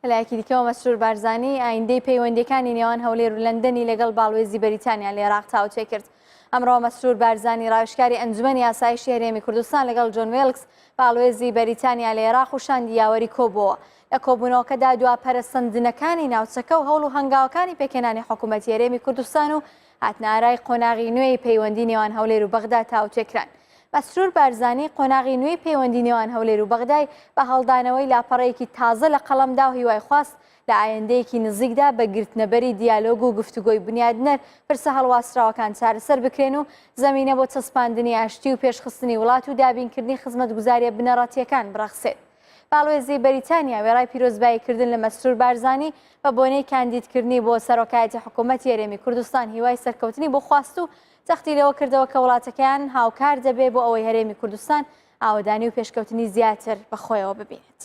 لایەکی دیکەوە مەسرور بارزانی ئایندەی پەیوەندیەکانی نێوان هەولێر و لەندەنی لەگەڵ باڵوێزی بەریتانیا لە عێراق تاوتێ کرد. ئەمڕۆ مەسرور بارزانی ڕاوێژکاری ئەنجومەنی یاسایشی هەرێمی کوردستان لەگەڵ جۆن وێلکس باڵوێزی بەریتانیا لە عێراق وشاندی یاوەری کۆبووە. لە کۆبوونەوەکەدا دواپەرەسەندنەکانی ناوچەکە و هەوڵ و هەنگاوەکانی پێکێنانی حکوومەتی هەرێمی کوردستان و هاتنارای قۆناغی نوێی پەیوەندی نێوان هەولێر و بەغدا تاوتێکران. مەسرور بارزانی قۆناغی نوێی پەیوەندی نێوان هەولێر و بەغدای بە هەڵدانەوەی لاپەڕەیەکی تازە لە قەڵەمدا و هیوای خواست لە ئایندەیەکی نزیکدا بە گرتنەبەری دیالۆگ و گفتوگۆی بنیادنەر پرسە هەڵواستراوەکان چارەسەر بکرێن و زەمینە بۆ چەسپاندنی ئاشتی و پێشخستنی وڵات و دابینکردنی خزمەتگوزاریە بنەڕەتیەکان بڕەخسێت. باڵوێزی بەریتانیا وێڕای پیرۆزباییکردن لە مەسرور بارزانی بە بۆنەی کاندیدکردنی بۆ سەرۆکایەتی حکوومەتی هەرێمی کوردستان هیوای سەرکەوتنی بۆ خواست و تەختی لەوە کردەوە کە وڵاتەکەیان هاوکار دەبێ بۆ ئەوەی هەرێمی کوردستان ئاوەدانی و پێشکەوتنی زیاتر بەخۆیەوە ببینێت.